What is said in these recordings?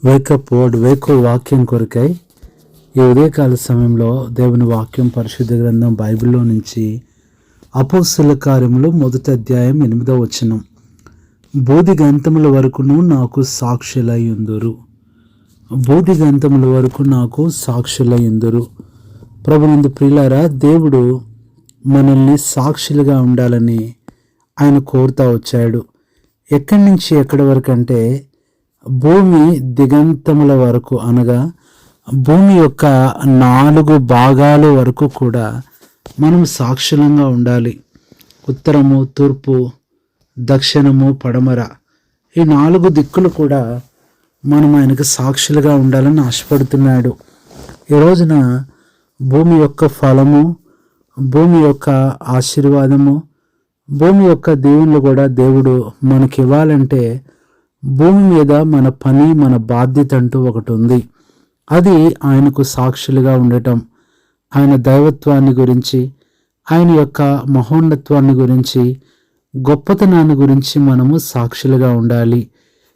Wake up word వేకో వాక్యం కొరకై ఈ ఉదయకాల సమయంలో దేవుని వాక్యం పరిశుద్ధ గ్రంథం బైబిల్లో నుంచి అపోస్తలుల కార్యములు 1వ అధ్యాయం 8వ వచనం. బోధిగంతముల వరకును నాకు సాక్షులై ఉందురు. బోధిగంతముల వరకు నాకు సాక్షులై ఉందురు. ప్రభునందు ప్రియులారా, దేవుడు మనల్ని సాక్షులుగా ఉండాలని ఆయన కోరుతా వచ్చాడు. ఎక్కడి నుంచి ఎక్కడి వరకు అంటే భూమి దిగంతముల వరకు, అనగా భూమి యొక్క 4 భాగాల వరకు కూడా మనం సాక్షులంగా ఉండాలి. ఉత్తరము, తూర్పు, దక్షిణము, పడమర, ఈ 4 దిక్కులు కూడా మనం ఆయనకు సాక్షులుగా ఉండాలని ఆశపడుతున్నాడు. ఈ రోజున భూమి యొక్క ఫలము, భూమి యొక్క ఆశీర్వాదము, భూమి యొక్క దీవెనలు కూడా దేవుడు మనకి ఇవ్వాలంటే భూమి మీద మన పని, మన బాధ్యత అంటూ ఒకటి ఉంది. అది ఆయనకు సాక్షులుగా ఉండటం. ఆయన దైవత్వాన్ని గురించి, ఆయన యొక్క మహోన్నత్వాన్ని గురించి, గొప్పతనాన్ని గురించి మనము సాక్షులుగా ఉండాలి.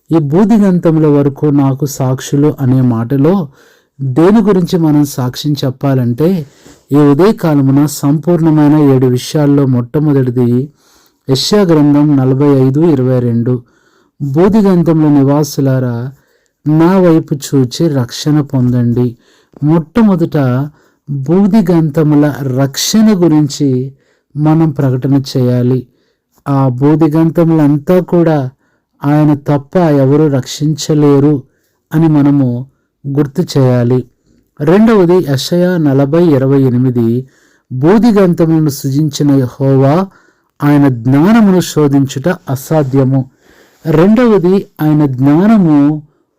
ఈ బూదిగంతముల వరకు నాకు సాక్షులు అనే మాటలో దేని గురించి మనం సాక్ష్యం చెప్పాలంటే, ఈ ఉదయకాలమున సంపూర్ణమైన 7 విషయాల్లో మొట్టమొదటిది యెషయా గ్రంథం 45:22. బూదిగంతంలో నివాసులారా, నా వైపు చూచి రక్షణ పొందండి. మొట్టమొదట బూదిగంతముల రక్షణ గురించి మనం ప్రకటన చేయాలి. ఆ బూదిగంతములంతా కూడా ఆయన తప్ప ఎవరు రక్షించలేరు అని మనము గుర్తు చేయాలి. రెండవది యెషయా 40:28. బూదిగంతములను సృజించిన యెహోవా, ఆయన జ్ఞానమును శోధించుట అసాధ్యము. రెండవది, ఆయన జ్ఞానము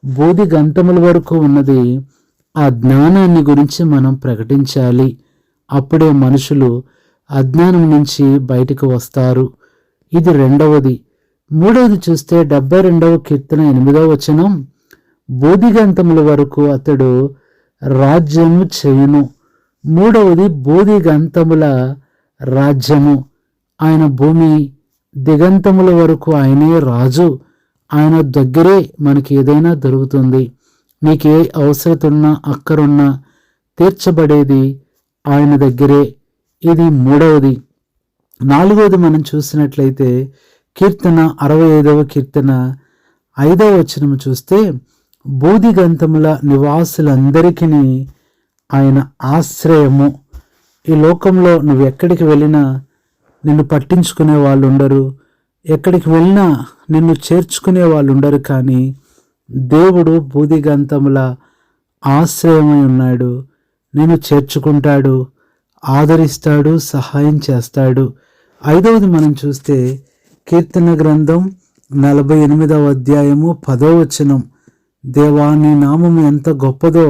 బూదిగంతముల వరకు ఉన్నది. ఆ జ్ఞానాన్ని గురించి మనం ప్రకటించాలి. అప్పుడే మనుషులు అజ్ఞానం నుంచి బయటకు వస్తారు. ఇది రెండవది. మూడవది చూస్తే 72వ కీర్తన 8వ వచనం, బూదిగంతముల వరకు అతడు రాజ్యము చేయును. మూడవది బూదిగంతముల రాజ్యము. ఆయన భూమి దిగంతముల వరకు ఆయనే రాజు. ఆయన దగ్గరే మనకి ఏదైనా దొరుకుతుంది. నీకు ఏ అవసరత ఉన్నా, అక్కరున్నా తీర్చబడేది ఆయన దగ్గరే. ఇది మూడవది. నాలుగవది మనం చూసినట్లయితే కీర్తన 65వ కీర్తన 5వ వచనం చూస్తే, బూదిగంతముల నివాసులందరికీ ఆయన ఆశ్రయము. ఈ లోకంలో నువ్వు ఎక్కడికి వెళ్ళినా నిన్ను పట్టించుకునే వాళ్ళు ఉండరు, ఎక్కడికి వెళ్ళినా నిన్ను చేర్చుకునే వాళ్ళు ఉండరు. కానీ దేవుడు బూదిగంతముల ఆశ్రయమై ఉన్నాడు. నిన్ను చేర్చుకుంటాడు, ఆదరిస్తాడు, సహాయం చేస్తాడు. ఐదవది మనం చూస్తే కీర్తన గ్రంథం 48వ అధ్యాయము 10వ వచనం, దేవా నీ నామము ఎంత గొప్పదో,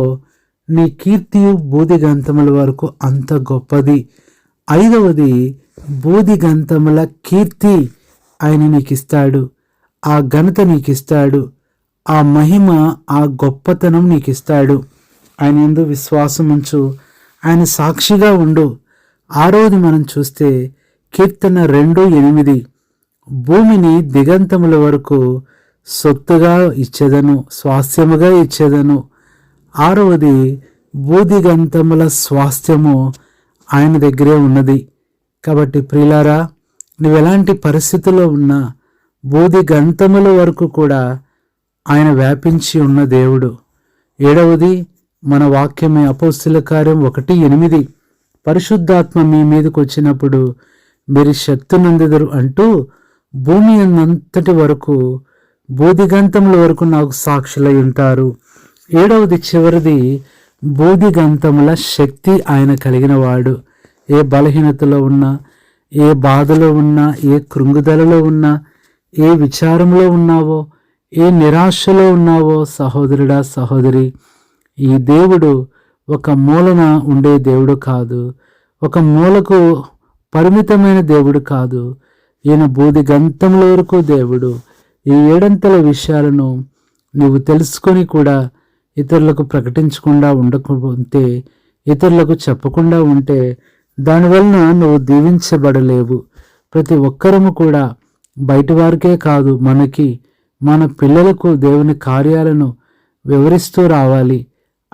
నీ కీర్తియు బూదిగంతముల వరకు అంత గొప్పది. ఐదవది, బూదిగంతముల కీర్తి ఆయన నీకు ఇస్తాడు, ఆ ఘనత నీకు ఇస్తాడు, ఆ మహిమ, ఆ గొప్పతనం నీకు ఇస్తాడు. ఆయన యందు విశ్వాసం ఉంచు, ఆయన సాక్షిగా ఉండు. ఆరోది మనం చూస్తే కీర్తన 2:8, భూమిని దిగంతముల వరకు సొత్తుగా ఇచ్చేదను, స్వాస్థ్యముగా ఇచ్చేదను. ఆరవది, బూదిగంతముల స్వాస్థ్యము ఆయన దగ్గరే ఉన్నది. కాబట్టి ప్రియులారా, నువ్వు ఎలాంటి పరిస్థితుల్లో ఉన్నా బూదిగంతముల వరకు కూడా ఆయన వ్యాపించి ఉన్న దేవుడు. ఏడవది మన వాక్యమే, అపోస్తలుల కార్యం 1:8, పరిశుద్ధాత్మ మీ మీదకి వచ్చినప్పుడు మీరు శక్తి నొందెదరు అంటూ భూమి అంతటి వరకు, బూదిగంతముల వరకు నాకు సాక్షులై ఉంటారు. ఏడవది, చివరిది, బూదిగంతముల శక్తి ఆయన కలిగిన వాడు. ఏ బలహీనతలో ఉన్నా, ఏ బాధలో ఉన్నా, ఏ కృంగుదలలో ఉన్నా, ఏ విచారంలో ఉన్నావో, ఏ నిరాశలో ఉన్నావో, సహోదరుడా, సహోదరి, ఈ దేవుడు ఒక మూలన ఉండే దేవుడు కాదు, ఒక మూలకు పరిమితమైన దేవుడు కాదు. ఈయన బూదిగంతముల వరకు దేవుడు. ఈ 7 విషయాలను నువ్వు తెలుసుకొని కూడా ఇతరులకు ప్రకటించకుండా ఉండకపోతే, ఇతరులకు చెప్పకుండా ఉంటే, దానివలన నువ్వు దీవించబడలేవు. ప్రతి ఒక్కరము కూడా బయట వారికే కాదు, మనకి, మన పిల్లలకు దేవుని కార్యాలను వివరిస్తూ రావాలి.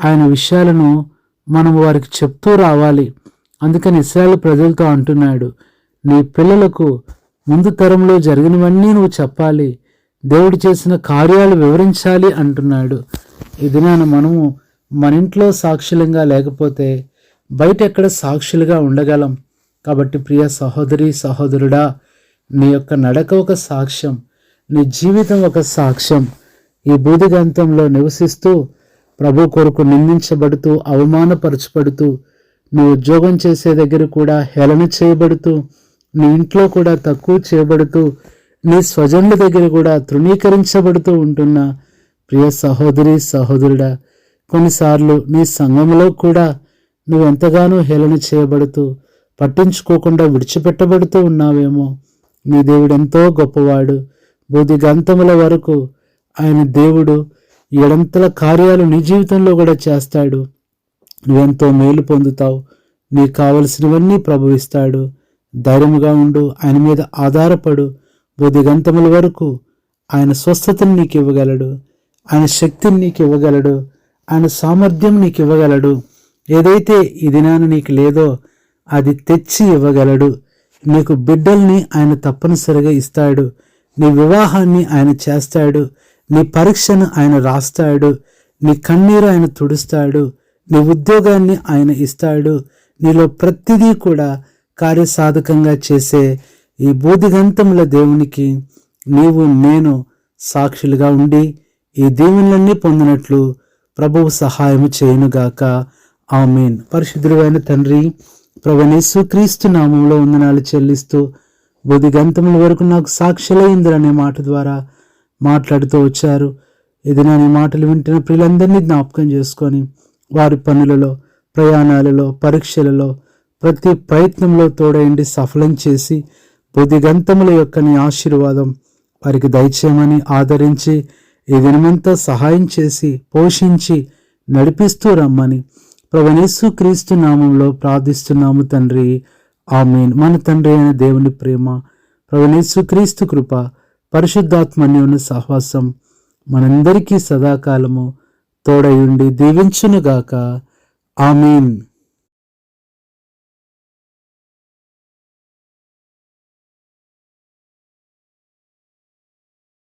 ఆయన విషయాలను మనం వారికి చెప్తూ రావాలి. అందుకని ఇశ్రాయేలు ప్రజలతో అంటున్నాడు, నీ పిల్లలకు ముందు తరంలో జరిగినవన్నీ నువ్వు చెప్పాలి, దేవుడు చేసిన కార్యాలు వివరించాలి అంటున్నాడు. ఈ దినాన మనము మన ఇంట్లో సాక్షులంగా లేకపోతే బయట ఎక్కడ సాక్షులుగా ఉండగలం? కాబట్టి ప్రియ సహోదరి సహోదరుడా, నీ యొక్క నడక ఒక సాక్ష్యం, నీ జీవితం ఒక సాక్ష్యం. ఈ బూదిగంతంలో నివసిస్తూ ప్రభు కొరకు నిందించబడుతూ అవమానపరచబడుతూ, నువ్వు ఉద్యోగం చేసే దగ్గర కూడా హేళన చేయబడుతూ, నీ ఇంట్లో కూడా తక్కువ చేయబడుతూ, నీ స్వజనుల దగ్గర కూడా తృణీకరించబడుతూ ఉంటున్న ప్రియ సహోదరి సహోదరుడా, కొన్నిసార్లు నీ సంఘంలో కూడా నువ్వు ఎంతగానో హేళన చేయబడుతూ పట్టించుకోకుండా విడిచిపెట్టబడుతూ ఉన్నావేమో. నీ దేవుడు ఎంతో గొప్పవాడు. బూదిగంతముల వరకు ఆయన దేవుడు ఏడంతల కార్యాలు నీ జీవితంలో కూడా చేస్తాడు. నువ్వెంతో మేలు పొందుతావు. నీకు కావలసినవన్నీ ప్రభువిస్తాడు. ధైర్యముగా ఉండు, ఆయన మీద ఆధారపడు. బూదిగంతముల వరకు ఆయన స్వస్థతను నీకు ఇవ్వగలడు, ఆయన శక్తిని నీకు ఇవ్వగలడు, ఆయన సామర్థ్యం నీకు ఇవ్వగలడు. ఏదైతే ఈ దినాన నీకు లేదో అది తెచ్చి ఇవ్వగలడు. నీకు బిడ్డల్ని ఆయన తప్పనిసరిగా ఇస్తాడు. నీ వివాహాన్ని ఆయన చేస్తాడు. నీ పరీక్షను ఆయన రాస్తాడు. నీ కన్నీరు ఆయన తుడుస్తాడు. నీ ఉద్యోగాన్ని ఆయన ఇస్తాడు. నీలో ప్రతిదీ కూడా కార్యసాధకంగా చేసే ఈ బూదిగంతముల దేవునికి నీవు నేను సాక్షులుగా ఉండి ఈ దీవెనలన్నీ పొందినట్లు ప్రభువు సహాయము చేయునుగాక. ఆమేన్. పరిశుద్ధుడైన తండ్రి, ప్రభువైన యేసుక్రీస్తు నామములో వందనాలు చెల్లిస్తూ, బూదిగంతముల వరకు నాకు సాక్షులైందరనే మాట ద్వారా మాట్లాడుతూ వచ్చారు. ఇది నా నీ మాటలు వింటున్న ప్రియులందరినీ జ్ఞాపకం చేసుకొని వారి పనులలో, ప్రయాణాలలో, పరీక్షలలో, ప్రతి ప్రయత్నంలో తోడైండి సఫలం చేసి బూదిగంతముల యొక్క నీ ఆశీర్వాదం వారికి దయచేయమని ఆదరించి ఈ దినమంతా సహాయం చేసి పోషించి నడిపిస్తూ రమ్మని ప్రభువైన యేసుక్రీస్తు నామంలో ప్రార్థిస్తున్నాము తండ్రి. ఆమేన్. మన తండ్రి అయిన దేవుని ప్రేమ, ప్రభువైన యేసుక్రీస్తు కృప, పరిశుద్ధాత్మ అన్యోన్య సహవాసం మనందరికీ సదాకాలము తోడయుండి దీవించునుగాక. ఆమేన్.